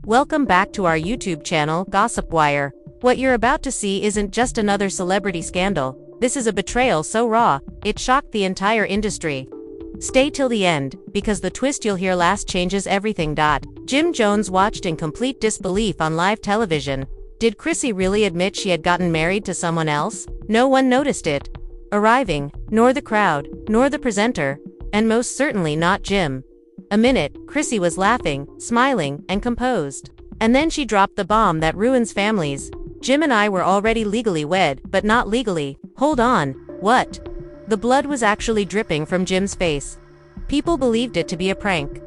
Welcome back to our YouTube channel, Gossip Wire. What you're about to see isn't just another celebrity scandal. This is a betrayal so raw, it shocked the entire industry. Stay till the end, because the twist you'll hear last changes everything. Jim Jones watched in complete disbelief on live television. Did Chrissy really admit she had gotten married to someone else? No one noticed it arriving, nor the crowd, nor the presenter, and most certainly not Jim. A minute, Chrissy was laughing, smiling, and composed. And then she dropped the bomb that ruins families. Jim and I were already legally wed, but not legally. Hold on, what? The blood was actually dripping from Jim's face. People believed it to be a prank.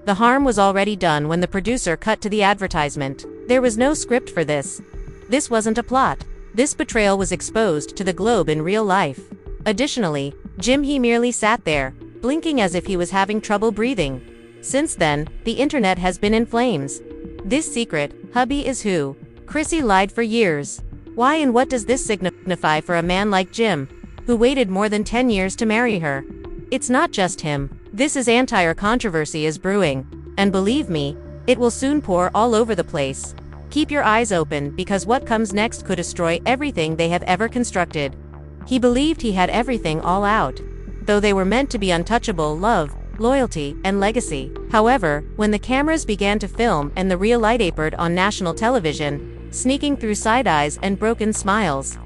The harm was already done when the producer cut to the advertisement. There was no script for this. This wasn't a plot. This betrayal was exposed to the globe in real life. Additionally, Jim merely sat there, blinking as if he was having trouble breathing. Since then, the internet has been in flames. This secret, hubby is who? Chrissy lied for years. Why and what does this signify for a man like Jim, who waited more than 10 years to marry her? It's not just him. This entire controversy is brewing. And believe me, it will soon pour all over the place. Keep your eyes open because what comes next could destroy everything they have ever constructed. He believed he had everything all out, though they were meant to be untouchable: love, loyalty, and legacy. However, when the cameras began to film and the real light appeared on national television, sneaking through side eyes and broken smiles,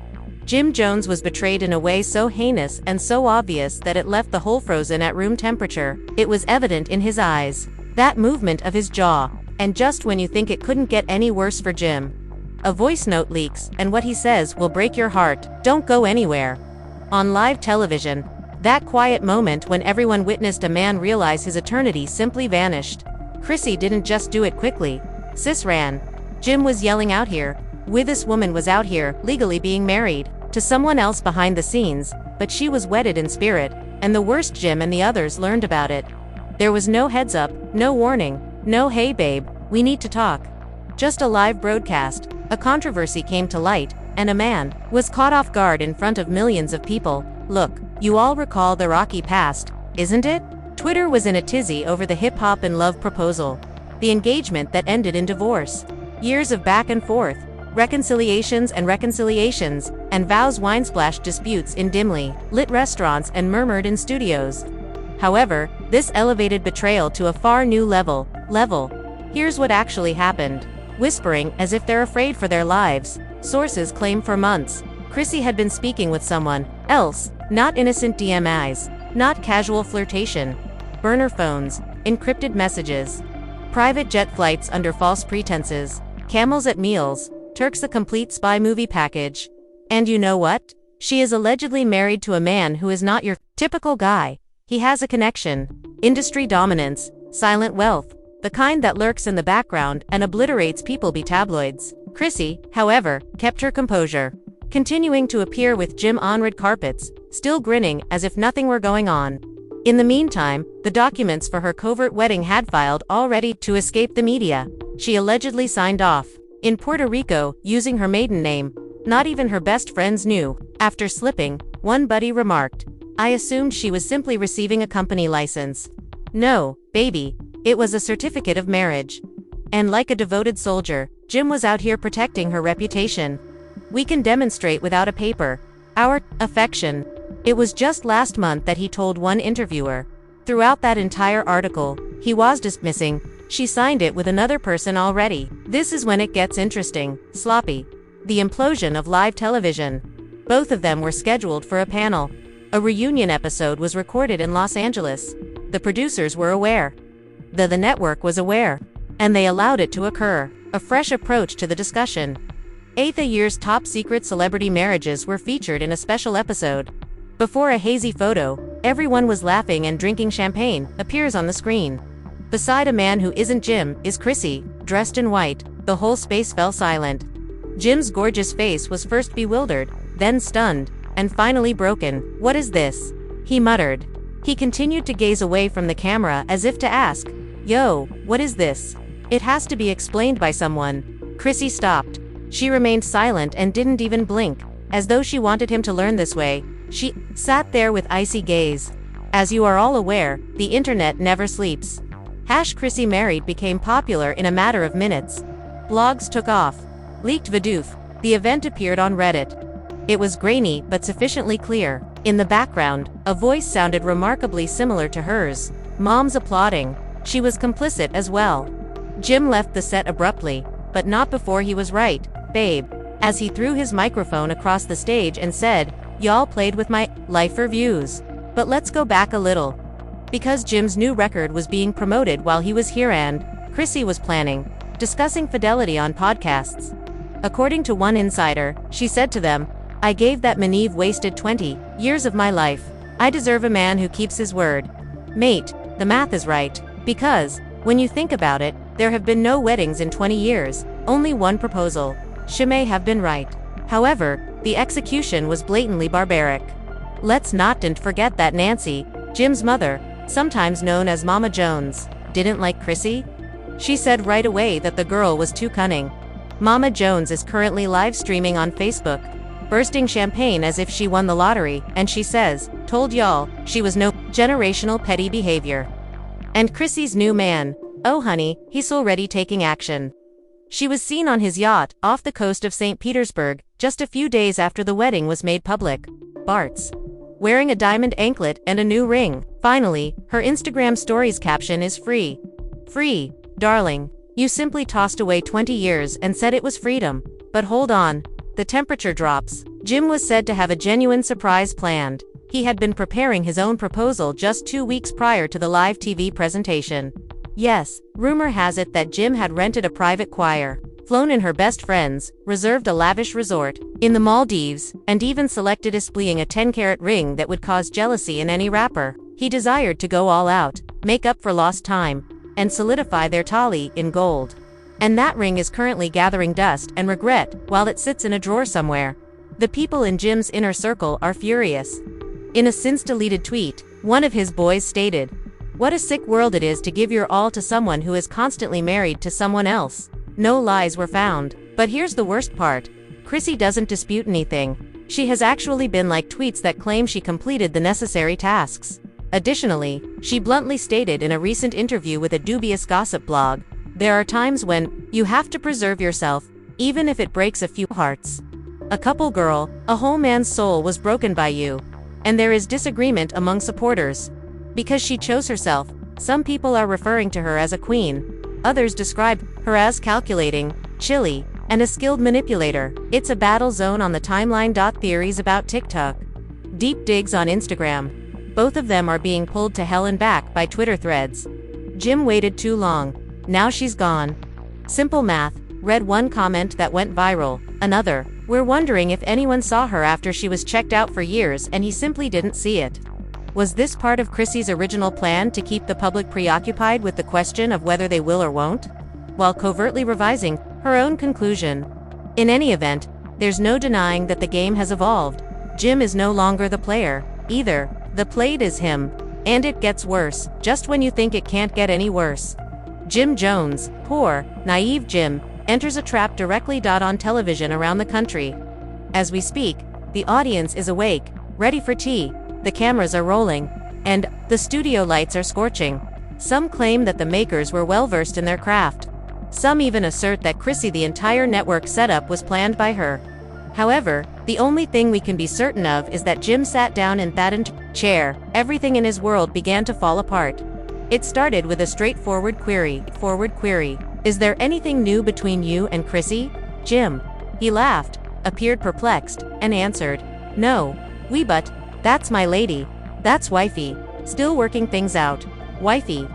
Jim Jones was betrayed in a way so heinous and so obvious that it left the whole frozen at room temperature. It was evident in his eyes, that movement of his jaw, and just when you think it couldn't get any worse for Jim, a voice note leaks, and what he says will break your heart. Don't go anywhere. On live television, that quiet moment when everyone witnessed a man realize his eternity simply vanished. Chrissy didn't just do it quickly. Sis ran. Jim was yelling out here. This woman was out here, legally being married to someone else behind the scenes, but she was wedded in spirit, and the worst, Jim and the others learned about it. There was no heads up, no warning, no "hey babe, we need to talk." Just a live broadcast. A controversy came to light, and a man was caught off guard in front of millions of people. Look, you all recall the rocky past, isn't it? Twitter was in a tizzy over the hip-hop and love proposal. The engagement that ended in divorce. Years of back and forth, reconciliations, and vows, wine-splashed disputes in dimly lit restaurants and murmured in studios. However, this elevated betrayal to a far new level. Here's what actually happened. Whispering, as if they're afraid for their lives, sources claim for months, Chrissy had been speaking with someone else. Not innocent DMs, not casual flirtation. Burner phones, encrypted messages, private jet flights under false pretenses, camels at meals, Turks, a complete spy movie package. And you know what? She is allegedly married to a man who is not your typical guy. He has a connection. Industry dominance, silent wealth, the kind that lurks in the background and obliterates people be tabloids. Chrissy, however, kept her composure, continuing to appear with Jim on red carpets, still grinning as if nothing were going on. In the meantime, the documents for her covert wedding had filed already to escape the media. She allegedly signed off in Puerto Rico using her maiden name. Not even her best friends knew. After slipping, one buddy remarked, "I assumed she was simply receiving a company license." No, baby, it was a certificate of marriage. And like a devoted soldier, Jim was out here protecting her reputation. "We can demonstrate without a paper our affection." It was just last month that he told one interviewer. Throughout that entire article, he was dismissing. She signed it with another person already. This is when it gets interesting. Sloppy. The implosion of live television. Both of them were scheduled for a panel. A reunion episode was recorded in Los Angeles. The producers were aware. The network was aware. And they allowed it to occur. A fresh approach to the discussion. The year's top secret celebrity marriages were featured in a special episode. Before a hazy photo, everyone was laughing and drinking champagne, appears on the screen. Beside a man who isn't Jim, is Chrissy, dressed in white. The whole space fell silent. Jim's gorgeous face was first bewildered, then stunned, and finally broken. "What is this?" he muttered. He continued to gaze away from the camera as if to ask, "Yo, what is this? It has to be explained by someone." Chrissy stopped. She remained silent and didn't even blink, as though she wanted him to learn this way. She sat there with icy gaze. As you are all aware, the internet never sleeps. #Chrissy married became popular in a matter of minutes. Blogs took off. Leaked video. The event appeared on Reddit. It was grainy but sufficiently clear. In the background, a voice sounded remarkably similar to hers. Mom's applauding. She was complicit as well. Jim left the set abruptly, but not before he was right, babe, as he threw his microphone across the stage and said, "Y'all played with my life for views. But let's go back a little." Because Jim's new record was being promoted while he was here and Chrissy was planning, discussing fidelity on podcasts. According to one insider, she said to them, "I gave that Maneve wasted 20 years of my life. I deserve a man who keeps his word." Mate, the math is right. Because, when you think about it, there have been no weddings in 20 years, only one proposal. She may have been right. However, the execution was blatantly barbaric. Let's not forget that Nancy, Jim's mother, sometimes known as Mama Jones, didn't like Chrissy. She said right away that the girl was too cunning. Mama Jones is currently live streaming on Facebook, bursting champagne as if she won the lottery, and she says, "Told y'all, she was no generational petty behavior." And Chrissy's new man, oh honey, he's already taking action. She was seen on his yacht, off the coast of St. Petersburg, just a few days after the wedding was made public. Bart's wearing a diamond anklet and a new ring. Finally, her Instagram stories caption is free. Free, darling. You simply tossed away 20 years and said it was freedom. But hold on. The temperature drops. Jim was said to have a genuine surprise planned. He had been preparing his own proposal just 2 weeks prior to the live TV presentation. Yes, rumor has it that Jim had rented a private choir, flown in her best friends, reserved a lavish resort in the Maldives, and even selected displaying a 10-carat ring that would cause jealousy in any rapper. He desired to go all out, make up for lost time, and solidify their tally in gold. And that ring is currently gathering dust and regret while it sits in a drawer somewhere. The people in Jim's inner circle are furious. In a since-deleted tweet, one of his boys stated, "What a sick world it is to give your all to someone who is constantly married to someone else." No lies were found. But here's the worst part. Chrissy doesn't dispute anything. She has actually been like tweets that claim she completed the necessary tasks. Additionally, she bluntly stated in a recent interview with a dubious gossip blog, "There are times when you have to preserve yourself, even if it breaks a few hearts. A couple girl, a whole man's soul was broken by you. And there is disagreement among supporters. Because she chose herself, some people are referring to her as a queen. Others describe her as calculating, chilly, and a skilled manipulator. It's a battle zone on the timeline. Theories about TikTok. Deep digs on Instagram. Both of them are being pulled to hell and back by Twitter threads. Jim waited too long. Now she's gone. Simple math. Read one comment that went viral. Another, "We're wondering if anyone saw her after she was checked out for years and he simply didn't see it." Was this part of Chrissy's original plan to keep the public preoccupied with the question of whether they will or won't, while covertly revising her own conclusion? In any event, there's no denying that the game has evolved. Jim is no longer the player, either. The played is him. And it gets worse, just when you think it can't get any worse. Jim Jones, poor, naive Jim, enters a trap directly. On television around the country. As we speak, the audience is awake, ready for tea. The cameras are rolling, and the studio lights are scorching. Some claim that the makers were well versed in their craft. Some even assert that Chrissy, the entire network setup, was planned by her. However, the only thing we can be certain of is that Jim sat down in that chair. Everything in his world began to fall apart. It started with a straightforward query. Is there anything new between you and Chrissy, Jim? He laughed, appeared perplexed, and answered, "No, but that's my lady. That's wifey. Still working things out. Wifey.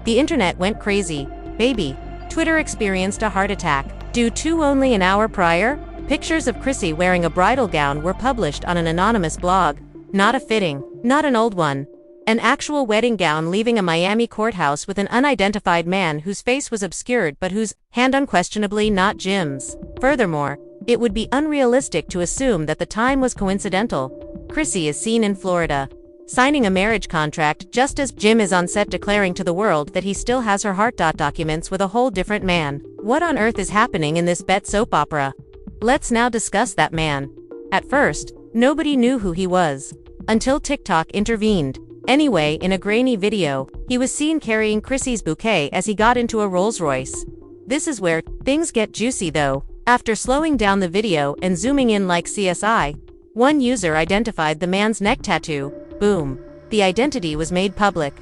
The internet went crazy. Baby." Twitter experienced a heart attack. Due to only an hour prior, pictures of Chrissy wearing a bridal gown were published on an anonymous blog. Not a fitting, not an old one. An actual wedding gown leaving a Miami courthouse with an unidentified man whose face was obscured but whose hand unquestionably not Jim's. Furthermore, it would be unrealistic to assume that the time was coincidental. Chrissy is seen in Florida, signing a marriage contract just as Jim is on set declaring to the world that he still has her heart. Documents with a whole different man. What on earth is happening in this Bet soap opera? Let's now discuss that man. At first, nobody knew who he was. Until TikTok intervened. Anyway, in a grainy video, he was seen carrying Chrissy's bouquet as he got into a Rolls-Royce. This is where things get juicy though. After slowing down the video and zooming in like CSI, one user identified the man's neck tattoo. Boom. The identity was made public.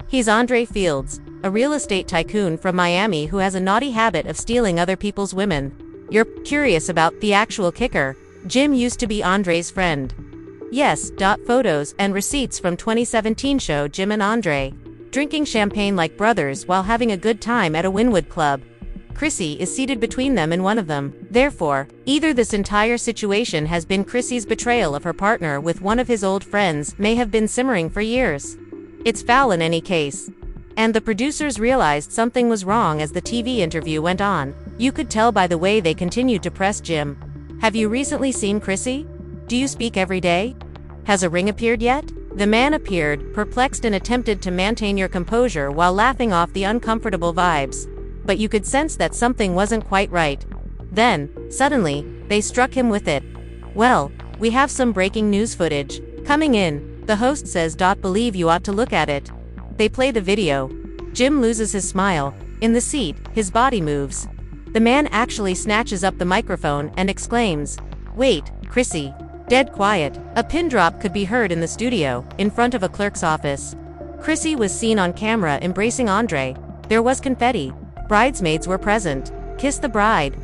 He's Andre Fields, a real estate tycoon from Miami who has a naughty habit of stealing other people's women. You're curious about the actual kicker. Jim used to be Andre's friend. Yes. Photos and receipts from 2017 show Jim and Andre drinking champagne like brothers while having a good time at a Wynwood club. Chrissy is seated between them in one of them. Therefore, either this entire situation has been Chrissy's betrayal of her partner with one of his old friends may have been simmering for years. It's foul in any case. And the producers realized something was wrong as the TV interview went on. You could tell by the way they continued to press Jim. Have you recently seen Chrissy? Do you speak every day? Has a ring appeared yet? The man appeared, perplexed, and attempted to maintain your composure while laughing off the uncomfortable vibes. But you could sense that something wasn't quite right. Then, suddenly, they struck him with it. Well, we have some breaking news footage. Coming in, the host says, "Believe you ought to look at it." They play the video. Jim loses his smile. In the seat, his body moves. The man actually snatches up the microphone and exclaims, "Wait, Chrissy." Dead quiet. A pin drop could be heard in the studio, in front of a clerk's office. Chrissy was seen on camera embracing Andre. There was confetti. Bridesmaids were present. "Kiss the bride"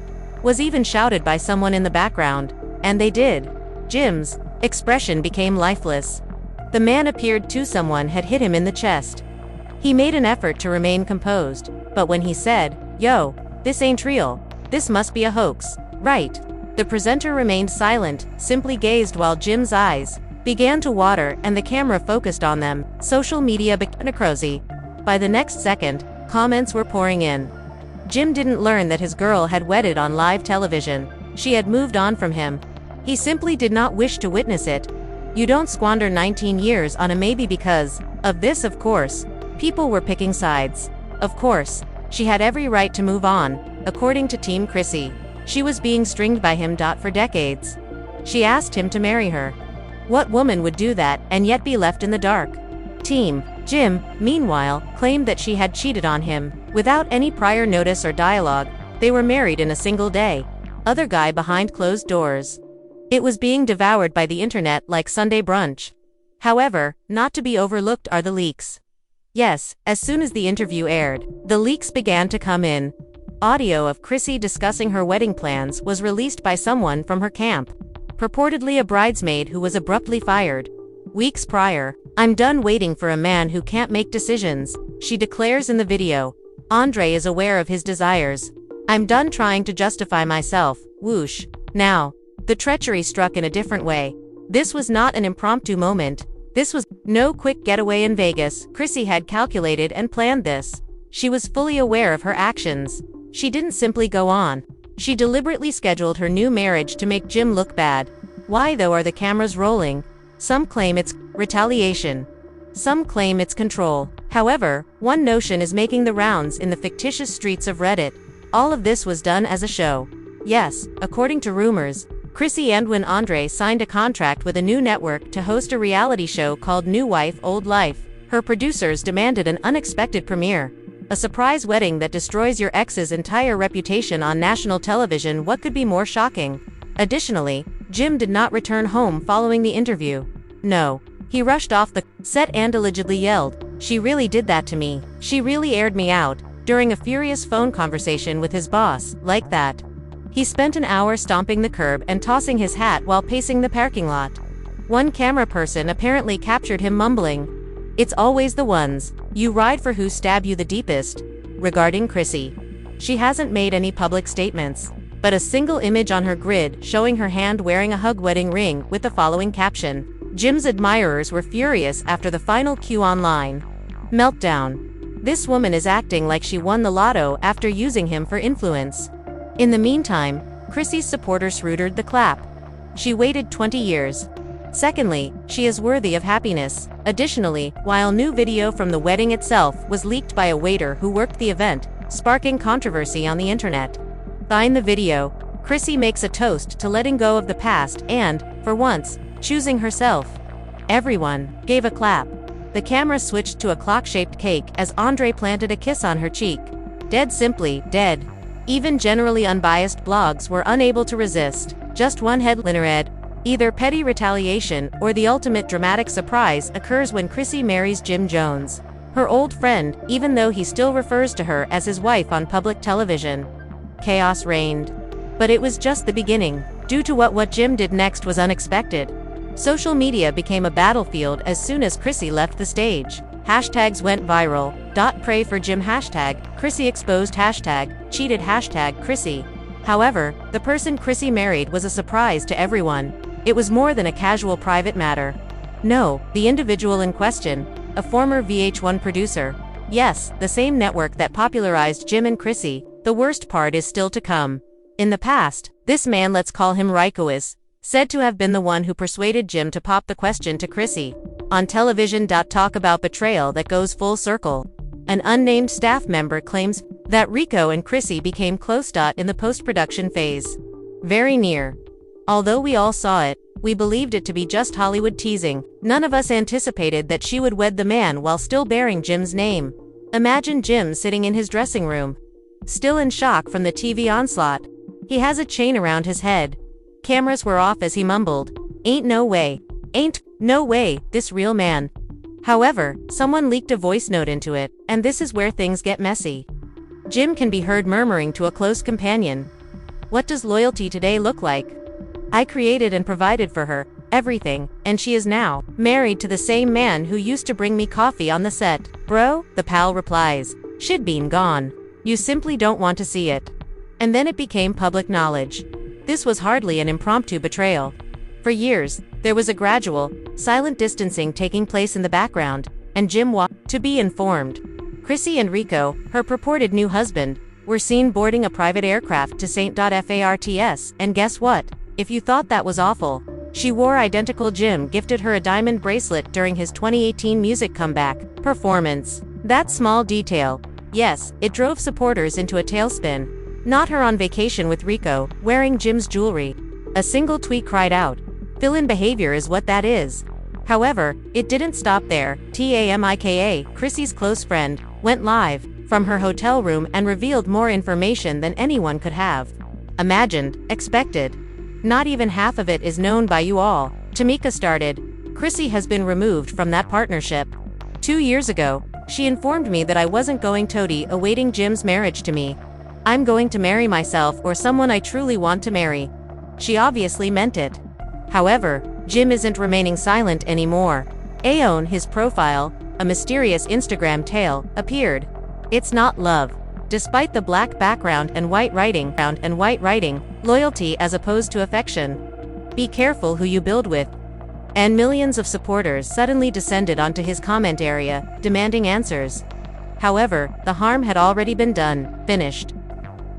was even shouted by someone in the background. And they did. Jim's expression became lifeless. The man appeared to someone had hit him in the chest. He made an effort to remain composed, but when he said, "Yo, this ain't real. This must be a hoax, right?" The presenter remained silent, simply gazed while Jim's eyes began to water and the camera focused on them. Social media became crazy. By the next second, comments were pouring in. Jim didn't learn that his girl had wedded on live television. She had moved on from him. He simply did not wish to witness it. You don't squander 19 years on a maybe because of this, of course. People were picking sides. Of course, she had every right to move on, according to Team Chrissy. She was being stringed by him. For decades. She asked him to marry her. What woman would do that and yet be left in the dark? Team Jim, meanwhile, claimed that she had cheated on him. Without any prior notice or dialogue, they were married in a single day. Other guy behind closed doors. It was being devoured by the internet like Sunday brunch. However, not to be overlooked are the leaks. Yes, as soon as the interview aired, the leaks began to come in. Audio of Chrissy discussing her wedding plans was released by someone from her camp. Purportedly a bridesmaid who was abruptly fired. Weeks prior, "I'm done waiting for a man who can't make decisions," she declares in the video. Andre is aware of his desires. "I'm done trying to justify myself." Whoosh. Now, the treachery struck in a different way. This was not an impromptu moment. This was no quick getaway in Vegas. Chrissy had calculated and planned this. She was fully aware of her actions. She didn't simply go on. She deliberately scheduled her new marriage to make Jim look bad. Why though are the cameras rolling? Some claim it's retaliation. Some claim it's control. However, one notion is making the rounds in the fictitious streets of Reddit. All of this was done as a show. Yes, according to rumors, Chrissy and Andre signed a contract with a new network to host a reality show called New Wife, Old Life. Her producers demanded an unexpected premiere. A surprise wedding that destroys your ex's entire reputation on national television. What could be more shocking? Additionally, Jim did not return home following the interview. No. He rushed off the set and allegedly yelled, "She really did that to me. She really aired me out," during a furious phone conversation with his boss, like that. He spent an hour stomping the curb and tossing his hat while pacing the parking lot. One camera person apparently captured him mumbling, "It's always the ones you ride for who stab you the deepest." Regarding Chrissy, she hasn't made any public statements, but a single image on her grid showing her hand wearing a hug wedding ring with the following caption. Jim's admirers were furious after the final Q online. Meltdown. This woman is acting like she won the lotto after using him for influence. In the meantime, Chrissy's supporters rooted the clap. She waited 20 years. Secondly, she is worthy of happiness. Additionally, while new video from the wedding itself was leaked by a waiter who worked the event, sparking controversy on the internet. Behind the video, Chrissy makes a toast to letting go of the past and, for once, choosing herself. Everyone gave a clap. The camera switched to a clock-shaped cake as Andre planted a kiss on her cheek. Dead, simply dead. Even generally unbiased blogs were unable to resist. Just one headline read, "Either petty retaliation or the ultimate dramatic surprise occurs when Chrissy marries Jim Jones, her old friend, even though he still refers to her as his wife on public television." Chaos reigned. But it was just the beginning. Due to what Jim did next was unexpected. Social media became a battlefield as soon as Chrissy left the stage. Hashtags went viral. Pray for Jim hashtag, Chrissy exposed hashtag, cheated hashtag Chrissy. However, the person Chrissy married was a surprise to everyone. It was more than a casual private matter. No, the individual in question, a former VH1 producer. Yes, the same network that popularized Jim and Chrissy. The worst part is still to come. In the past, this man, let's call him Rico, is said to have been the one who persuaded Jim to pop the question to Chrissy on television. Talk about betrayal that goes full circle. An unnamed staff member claims that Rico and Chrissy became close. In the post-production phase. Very near. Although we all saw it, we believed it to be just Hollywood teasing. None of us anticipated that she would wed the man while still bearing Jim's name. Imagine Jim sitting in his dressing room, still in shock from the TV onslaught. He has a chain around his head. Cameras were off as he mumbled, "Ain't no way. Ain't no way, this real man." However, someone leaked a voice note into it, and this is where things get messy. Jim can be heard murmuring to a close companion, "What does loyalty today look like? I created and provided for her, everything, and she is now married to the same man who used to bring me coffee on the set." "Bro," the pal replies, "shit been gone. You simply don't want to see it." And then it became public knowledge. This was hardly an impromptu betrayal. For years, there was a gradual, silent distancing taking place in the background, and Jim wanted to be informed. Chrissy and Rico, her purported new husband, were seen boarding a private aircraft to St. Farts, and guess what? If you thought that was awful, she wore identical. Jim gifted her a diamond bracelet during his 2018 music comeback performance. That small detail, yes, it drove supporters into a tailspin. Not her on vacation with Rico, wearing Jim's jewelry. A single tweet cried out, "Fill-in behavior is what that is." However, it didn't stop there. Tamika, Chrissy's close friend, went live from her hotel room and revealed more information than anyone could have imagined, expected. Not even half of it is known by you all. Tamika started, "Chrissy has been removed from that partnership. 2 years ago, she informed me that I wasn't going toady awaiting Jim's marriage to me. I'm going to marry myself or someone I truly want to marry." She obviously meant it. However, Jim isn't remaining silent anymore. On his profile, a mysterious Instagram tale appeared. It's not love. Despite the black background and white writing, loyalty as opposed to affection. Be careful who you build with. And millions of supporters suddenly descended onto his comment area, demanding answers. However, the harm had already been done, finished.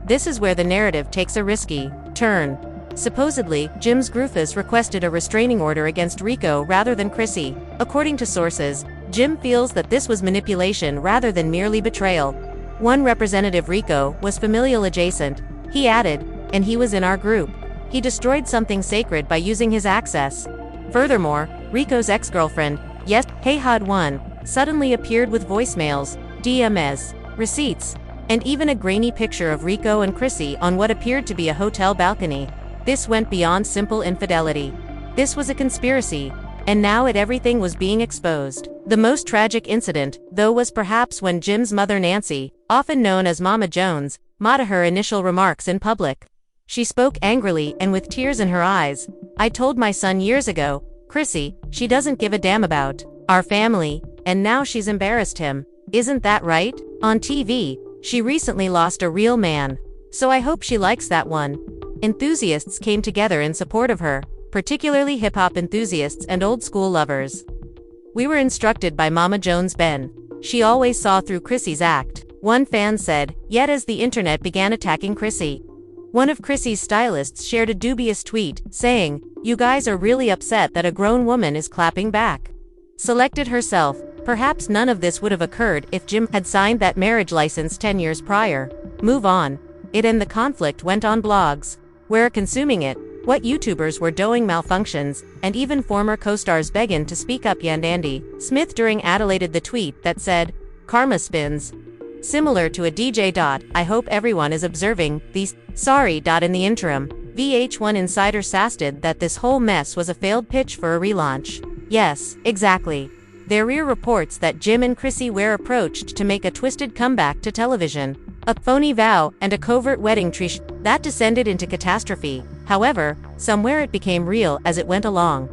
This is where the narrative takes a risky turn. Supposedly, Jim's Groofus requested a restraining order against Rico rather than Chrissy. According to sources, Jim feels that this was manipulation rather than merely betrayal. One representative, Rico, was familial adjacent. He added, "And he was in our group. He destroyed something sacred by using his access." Furthermore, Rico's ex-girlfriend, Yes, Hey1, suddenly appeared with voicemails, DMs, receipts, and even a grainy picture of Rico and Chrissy on what appeared to be a hotel balcony. This went beyond simple infidelity. This was a conspiracy, and now everything was being exposed. The most tragic incident, though, was perhaps when Jim's mother Nancy, often known as Mama Jones, made her initial remarks in public. She spoke angrily and with tears in her eyes. "I told my son years ago, Chrissy, she doesn't give a damn about our family, and now she's embarrassed him. Isn't that right? On TV, she recently lost a real man. So I hope she likes that one." Enthusiasts came together in support of her, particularly hip-hop enthusiasts and old-school lovers. "We were instructed by Mama Jones Ben. She always saw through Chrissy's act," one fan said, yet as the internet began attacking Chrissy. One of Chrissy's stylists shared a dubious tweet, saying, "You guys are really upset that a grown woman is clapping back. Selected herself. Perhaps none of this would have occurred if Jim had signed that marriage license 10 years prior. Move on." It and the conflict went on blogs, where consuming it, What YouTubers were doing malfunctions, and even former co-stars begging to speak up. Andy Smith during Adelaide the tweet that said, "Karma spins." Similar to a DJ. I hope everyone is observing these. Sorry. In the interim, VH1 insider sassed that this whole mess was a failed pitch for a relaunch. Yes, exactly. There are reports that Jim and Chrissy were approached to make a twisted comeback to television. A phony vow and a covert wedding tree that descended into catastrophe. However, somewhere it became real as it went along.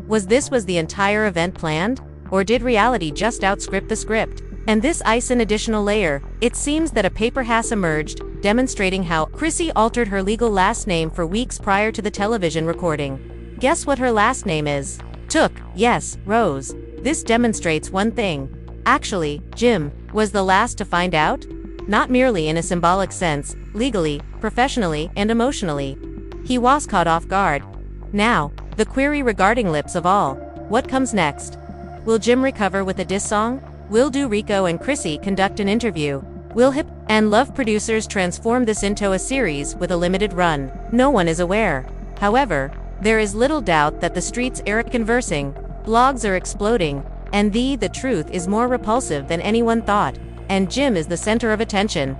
Was the entire event planned? Or did reality just outscript the script? And this ice an additional layer. It seems that a paper has emerged, demonstrating how Chrissy altered her legal last name for weeks prior to the television recording. Guess what her last name is? Took, yes, Rose. This demonstrates one thing. Actually, Jim was the last to find out? Not merely in a symbolic sense, legally, professionally, and emotionally. He was caught off guard. Now, the query regarding lips of all. What comes next? Will Jim recover with a diss song? Will Rico and Chrissy conduct an interview? Will Hip and Love producers transform this into a series with a limited run? No one is aware. However, there is little doubt that the streets are conversing, blogs are exploding, and the truth is more repulsive than anyone thought, and Jim is the center of attention.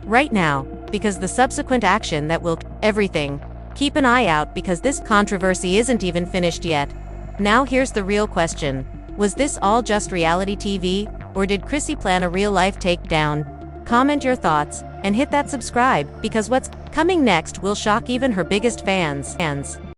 Right now, because the subsequent action that will everything. Keep an eye out because this controversy isn't even finished yet. Now here's the real question. Was this all just reality TV, or did Chrissy plan a real-life takedown? Comment your thoughts, and hit that subscribe, because what's coming next will shock even her biggest fans.